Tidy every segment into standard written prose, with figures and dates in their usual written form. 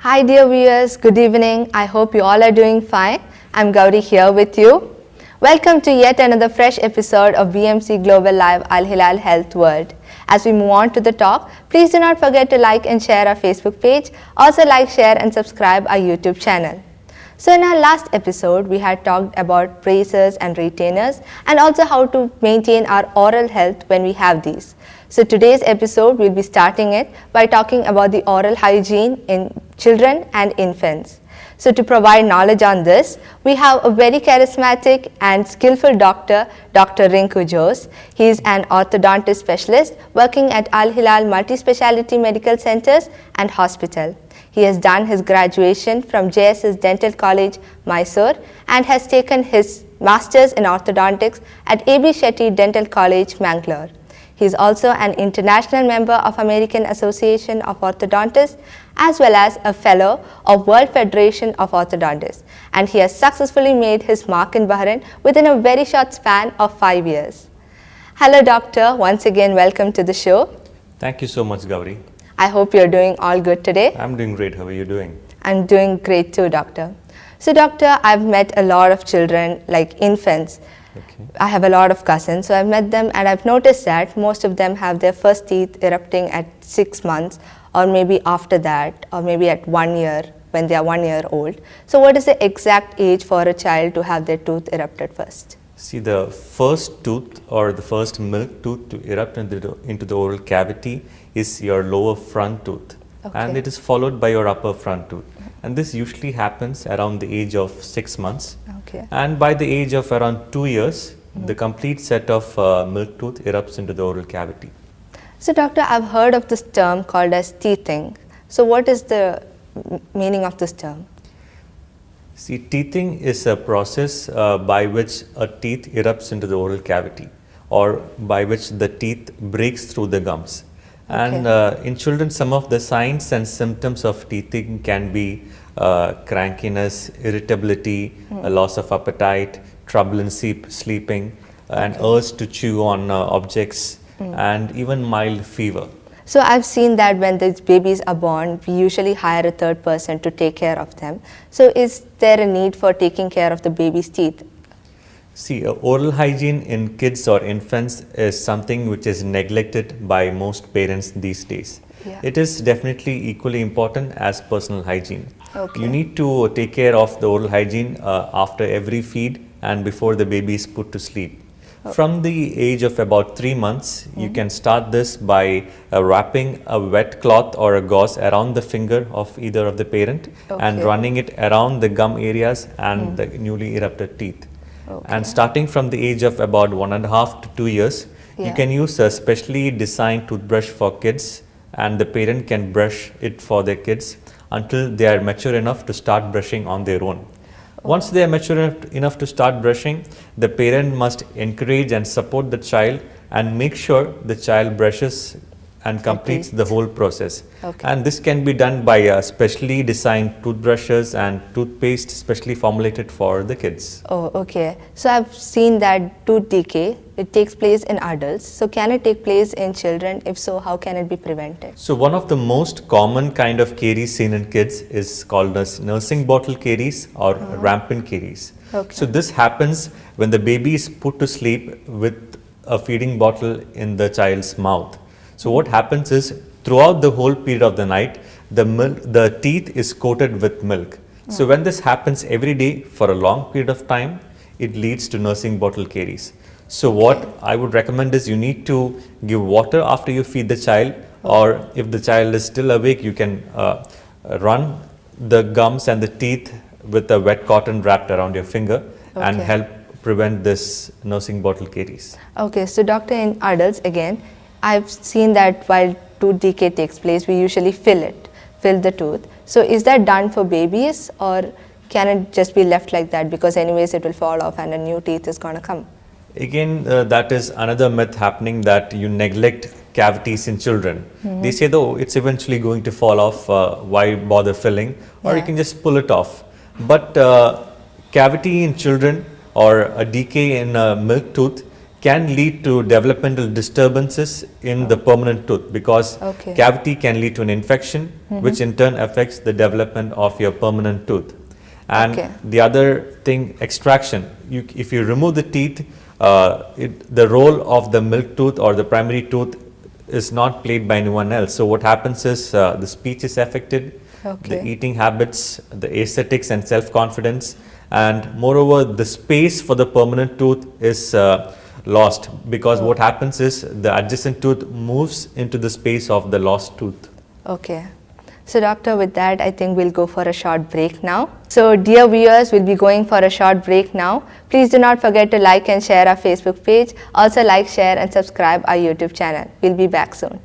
Hi dear viewers, good evening. I hope you all are doing fine. I'm Gowri here with you. Welcome to yet another fresh episode of BMC Global Live Hilal Health World. As we move on to the talk, please do not forget to like and share our Facebook page. Also like, share and subscribe our YouTube channel. So in our last episode, we had talked about braces and retainers and also how to maintain our oral health when we have these. So today's episode, we'll be starting it by talking about the oral hygiene in children and infants. So to provide knowledge on this, we have a very charismatic and skillful doctor, Dr. Rinkoo Jose. He is an orthodontist specialist working at Al Hilal Multi-Speciality Medical Centers and Hospital. He has done his graduation from JSS Dental College, Mysore, and has taken his Masters in Orthodontics at AB Shetty Dental College, Mangalore. He is also an international member of American Association of Orthodontists as well as a fellow of World Federation of Orthodontists, and he has successfully made his mark in Bahrain within a very short span of 5 years. Hello doctor, once again welcome to the show. Thank you so much, Gowri. I hope you're doing all good today. I'm doing great. How are you doing? I'm doing great too, doctor. So doctor, I've met a lot of children like infants. Okay. I have a lot of cousins, so I've met them and I've noticed that most of them have their first teeth erupting at 6 months or maybe after that or maybe at 1 year when they are 1 year old. So what is the exact age for a child to have their tooth erupted first? See, the first tooth or the first milk tooth to erupt into the oral cavity is your lower front tooth, and it is followed by your upper front tooth. And this usually happens around the age of 6 months. Okay. And by the age of around 2 years, the complete set of milk tooth erupts into the oral cavity. So doctor, I've heard of this term called as teething. So what is the meaning of this term? See, teething is a process by which a teeth erupts into the oral cavity or by which the teeth breaks through the gums. And in children, some of the signs and symptoms of teething can be crankiness, irritability, a loss of appetite, trouble in sleeping, an urge to chew on objects, and even mild fever. So I've seen that when these babies are born, we usually hire a third person to take care of them. So is there a need for taking care of the baby's teeth? See, oral hygiene in kids or infants is something which is neglected by most parents these days. Yeah. It is definitely equally important as personal hygiene. Okay. You need to take care of the oral hygiene after every feed and before the baby is put to sleep. From the age of about 3 months, you can start this by wrapping a wet cloth or a gauze around the finger of either of the parent and running it around the gum areas and the newly erupted teeth. And starting from the age of about 1.5 to 2 years, you can use a specially designed toothbrush for kids, and the parent can brush it for their kids until they are mature enough to start brushing on their own. Once they are mature enough to start brushing, the parent must encourage and support the child and make sure the child brushes and completes the whole process. And this can be done by specially designed toothbrushes and toothpaste specially formulated for the kids. Oh, okay. So I've seen that tooth decay, it takes place in adults. So can it take place in children? If so, how can it be prevented? So one of the most common kind of caries seen in kids is called as nursing bottle caries or rampant caries. So this happens when the baby is put to sleep with a feeding bottle in the child's mouth. So what happens is, throughout the whole period of the night, the teeth is coated with milk. So when this happens every day for a long period of time, it leads to nursing bottle caries. So what I would recommend is you need to give water after you feed the child, or if the child is still awake, you can run the gums and the teeth with a wet cotton wrapped around your finger and help prevent this nursing bottle caries. Okay, so doctor, in adults again, I've seen that while tooth decay takes place, we usually fill the tooth. So is that done for babies, or can it just be left like that because anyways it will fall off and a new teeth is going to come? Again, that is another myth happening, that you neglect cavities in children. They say, though, it's eventually going to fall off, why bother filling, or you can just pull it off. But cavity in children or a decay in a milk tooth can lead to developmental disturbances in the permanent tooth, because cavity can lead to an infection, which in turn affects the development of your permanent tooth. And the other thing, extraction. If you remove the teeth, the role of the milk tooth or the primary tooth is not played by anyone else. So what happens is the speech is affected, the eating habits, the aesthetics and self-confidence, and moreover the space for the permanent tooth is lost, because what happens is the adjacent tooth moves into the space of the lost tooth. Okay. So doctor, with that I think we'll go for a short break now. So dear viewers, we'll be going for a short break now. Please do not forget to like and share our Facebook page. Also like, share and subscribe our YouTube channel. We'll be back soon.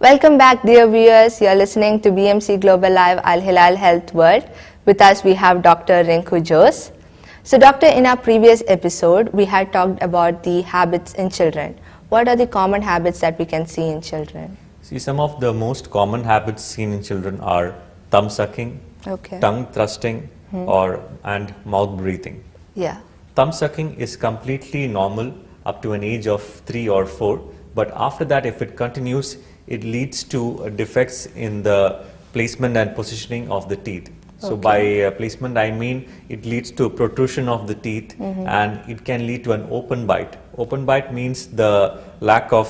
Welcome back, dear viewers. You are listening to BMC Global Live Hilal Health World. With us we have Dr. Rinkoo Jose. So doctor, in our previous episode we had talked about the habits in children. What are the common habits that we can see in children? See, some of the most common habits seen in children are thumb sucking, tongue thrusting, and mouth breathing. Yeah. Thumb sucking is completely normal up to an age of 3 or 4, but after that, if it continues, it leads to defects in the placement and positioning of the teeth. So by placement, I mean it leads to protrusion of the teeth, and it can lead to an open bite. Open bite means the lack of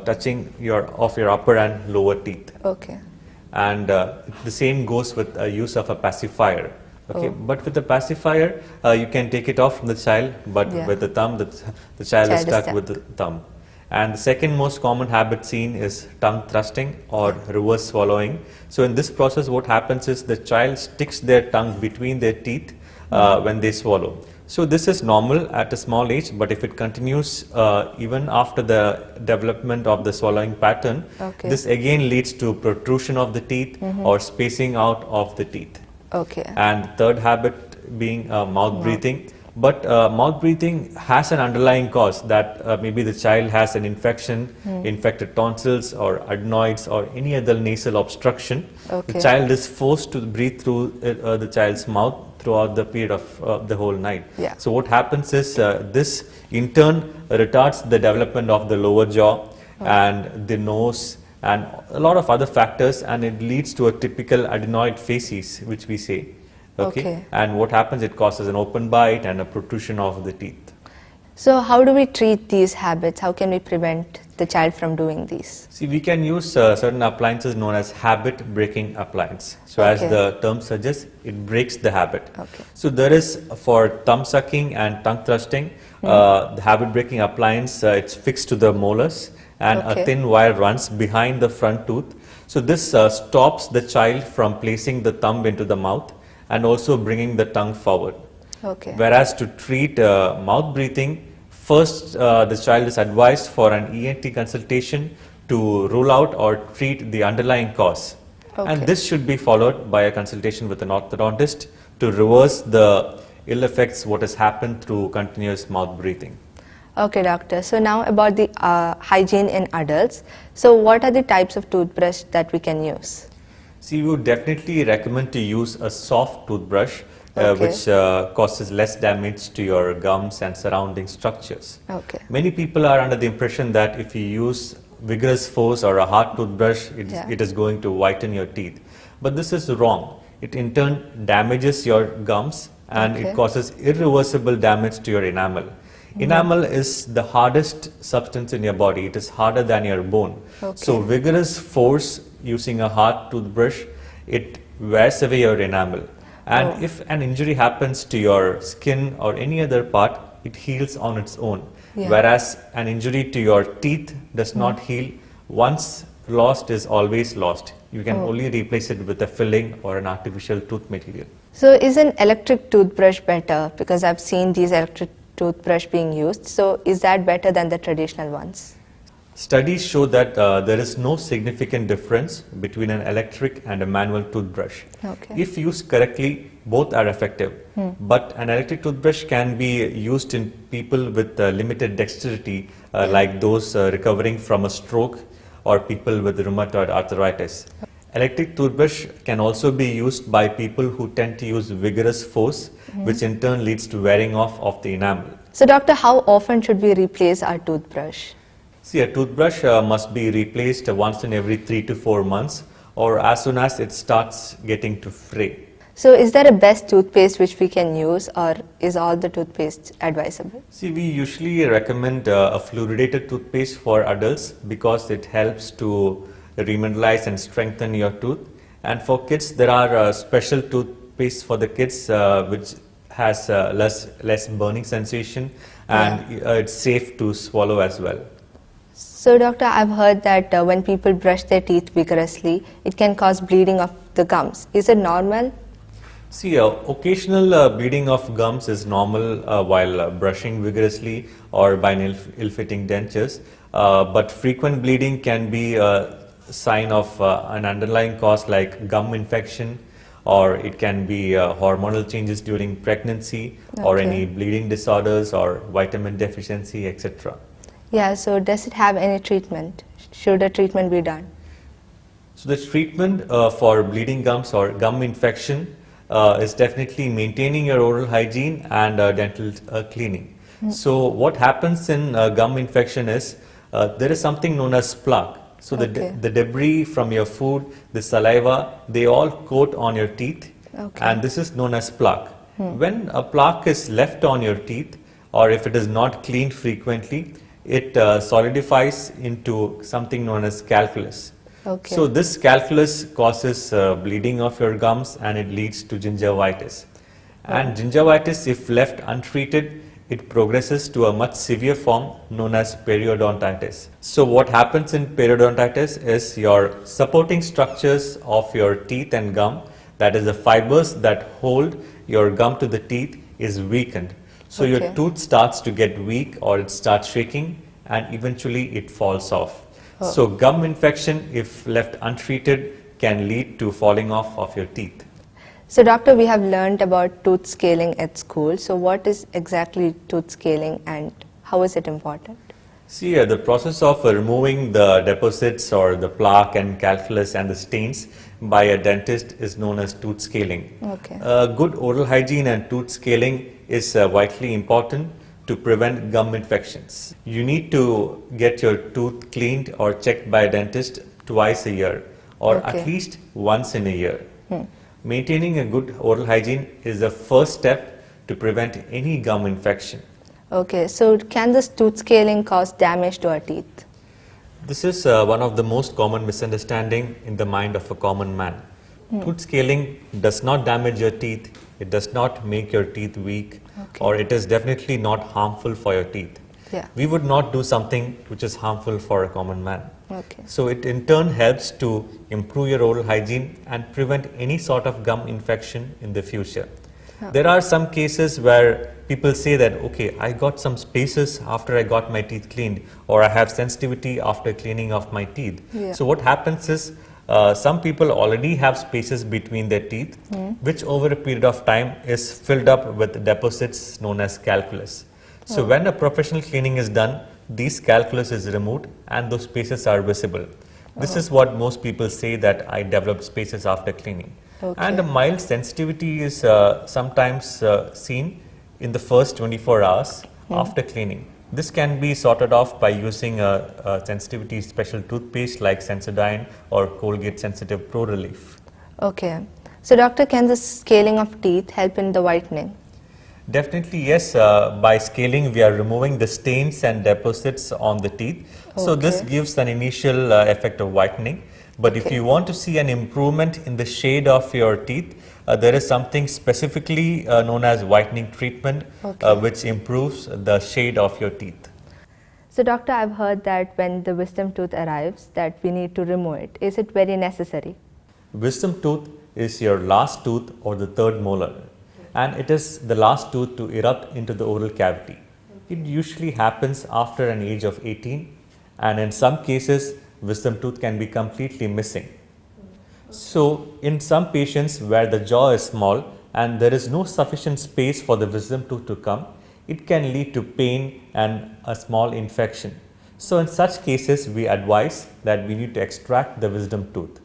touching of your upper and lower teeth. Okay. And the same goes with use of a pacifier. Okay, but with the pacifier, you can take it off from the child, but with the thumb, the child is stuck with the thumb. And the second most common habit seen is tongue thrusting or reverse swallowing. So in this process, what happens is the child sticks their tongue between their teeth when they swallow. So this is normal at a small age, but if it continues even after the development of the swallowing pattern, this again leads to protrusion of the teeth or spacing out of the teeth. Okay. And the third habit being mouth breathing. But mouth breathing has an underlying cause, that maybe the child has an infection, infected tonsils or adenoids or any other nasal obstruction. The child is forced to breathe through the child's mouth throughout the period of the whole night. So what happens is this in turn retards the development of the lower jaw and the nose and a lot of other factors, and it leads to a typical adenoid facies, which we say. And what happens, it causes an open bite and a protrusion of the teeth. So how do we treat these habits? How can we prevent the child from doing these? See, we can use certain appliances known as habit breaking appliance. So as the term suggests, it breaks the habit. So there is, for thumb sucking and tongue thrusting, the habit breaking appliance, it's fixed to the molars, and a thin wire runs behind the front tooth. So this stops the child from placing the thumb into the mouth and also bringing the tongue forward. Whereas to treat mouth breathing, first the child is advised for an ENT consultation to rule out or treat the underlying cause. And this should be followed by a consultation with an orthodontist to reverse the ill effects what has happened through continuous mouth breathing. Okay, doctor. So now about the hygiene in adults. So what are the types of toothbrush that we can use? See, we would definitely recommend to use a soft toothbrush which causes less damage to your gums and surrounding structures. Many people are under the impression that if you use vigorous force or a hard toothbrush, it is going to whiten your teeth. But this is wrong. It in turn damages your gums and it causes irreversible damage to your enamel. Enamel is the hardest substance in your body. It is harder than your bone. So vigorous force using a hard toothbrush, it wears away your enamel. And if an injury happens to your skin or any other part, it heals on its own. Whereas an injury to your teeth does not heal. Once lost is always lost. You can only replace it with a filling or an artificial tooth material. So is an electric toothbrush better? Because I've seen these electric toothbrush being used. So is that better than the traditional ones? Studies show that there is no significant difference between an electric and a manual toothbrush. If used correctly, both are effective. But an electric toothbrush can be used in people with limited dexterity, like those recovering from a stroke or people with rheumatoid arthritis. Electric toothbrush can also be used by people who tend to use vigorous force, which in turn leads to wearing off of the enamel. So doctor, how often should we replace our toothbrush? See, a toothbrush must be replaced once in every 3 to 4 months or as soon as it starts getting to fray. So is there a best toothpaste which we can use, or is all the toothpaste advisable? See, we usually recommend a fluoridated toothpaste for adults because it helps to remineralize and strengthen your tooth. And for kids, there are special toothpaste for the kids which has less burning sensation and it's safe to swallow as well. So doctor, I've heard that when people brush their teeth vigorously, it can cause bleeding of the gums. Is it normal? See, occasional bleeding of gums is normal while brushing vigorously or by ill-fitting dentures, but frequent bleeding can be a sign of an underlying cause like gum infection, or it can be hormonal changes during pregnancy or any bleeding disorders or vitamin deficiency, etc. Yeah, so does it have any treatment? Should a treatment be done? So the treatment for bleeding gums or gum infection is definitely maintaining your oral hygiene and dental cleaning. So what happens in gum infection is there is something known as plaque. So the debris from your food, the saliva, they all coat on your teeth and this is known as plaque. When a plaque is left on your teeth, or if it is not cleaned frequently, it solidifies into something known as calculus. So this calculus causes bleeding of your gums and it leads to gingivitis. And gingivitis, if left untreated, it progresses to a much severe form known as periodontitis. So what happens in periodontitis is your supporting structures of your teeth and gum, that is the fibers that hold your gum to the teeth, is weakened. So your tooth starts to get weak or it starts shaking and eventually it falls off. So gum infection, if left untreated, can lead to falling off of your teeth. So doctor, we have learned about tooth scaling at school. So what is exactly tooth scaling and how is it important? See, the process of removing the deposits or the plaque and calculus and the stains by a dentist is known as tooth scaling. Good oral hygiene and tooth scaling is vitally important to prevent gum infections. You need to get your tooth cleaned or checked by a dentist twice a year or at least once in a year. Maintaining a good oral hygiene is the first step to prevent any gum infection. So can this tooth scaling cause damage to our teeth? This is one of the most common misunderstanding in the mind of a common man. Tooth scaling does not damage your teeth, it does not make your teeth weak, or it is definitely not harmful for your teeth. We would not do something which is harmful for a common man. So it in turn helps to improve your oral hygiene and prevent any sort of gum infection in the future. There are some cases where people say that, okay, I got some spaces after I got my teeth cleaned, or I have sensitivity after cleaning of my teeth. So what happens is, some people already have spaces between their teeth, which over a period of time is filled up with deposits known as calculus. So when a professional cleaning is done, these calculus is removed and those spaces are visible. This is what most people say, that I developed spaces after cleaning. And a mild sensitivity is sometimes seen in the first 24 hours after cleaning. This can be sorted off by using a sensitivity special toothpaste like Sensodyne or Colgate Sensitive Pro Relief. Okay. So doctor, can the scaling of teeth help in the whitening? Definitely yes. By scaling, we are removing the stains and deposits on the teeth. So this gives an initial effect of whitening. But if you want to see an improvement in the shade of your teeth, there is something specifically known as whitening treatment, which improves the shade of your teeth. So doctor, I've heard that when the wisdom tooth arrives, that we need to remove it. Is it very necessary? Wisdom tooth is your last tooth or the third molar, and it is the last tooth to erupt into the oral cavity. It usually happens after an age of 18, and in some cases, wisdom tooth can be completely missing. So, in some patients where the jaw is small and there is no sufficient space for the wisdom tooth to come, it can lead to pain and a small infection. So, in such cases, we advise that we need to extract the wisdom tooth.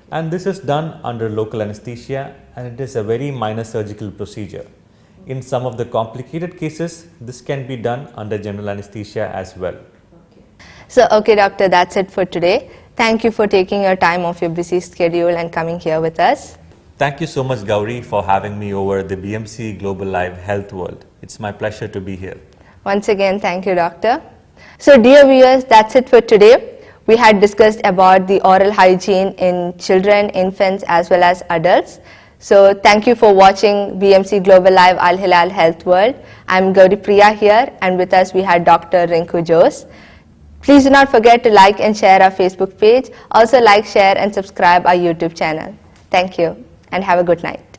And this is done under local anesthesia, and it is a very minor surgical procedure. In some of the complicated cases, this can be done under general anesthesia as well. So, okay doctor, that's it for today. Thank you for taking your time off your busy schedule and coming here with us. Thank you so much, Gowri, for having me over the BMC Global Live Health World. It's my pleasure to be here. Once again, thank you doctor. So dear viewers, that's it for today. We had discussed about the oral hygiene in children, infants as well as adults. So thank you for watching BMC Global Live Hilal Health World. I'm Gowri Priya here, and with us we had Dr Rinkoo Jose. Please do not forget to like and share our Facebook page. Also like, share and subscribe our YouTube channel. Thank you and have a good night.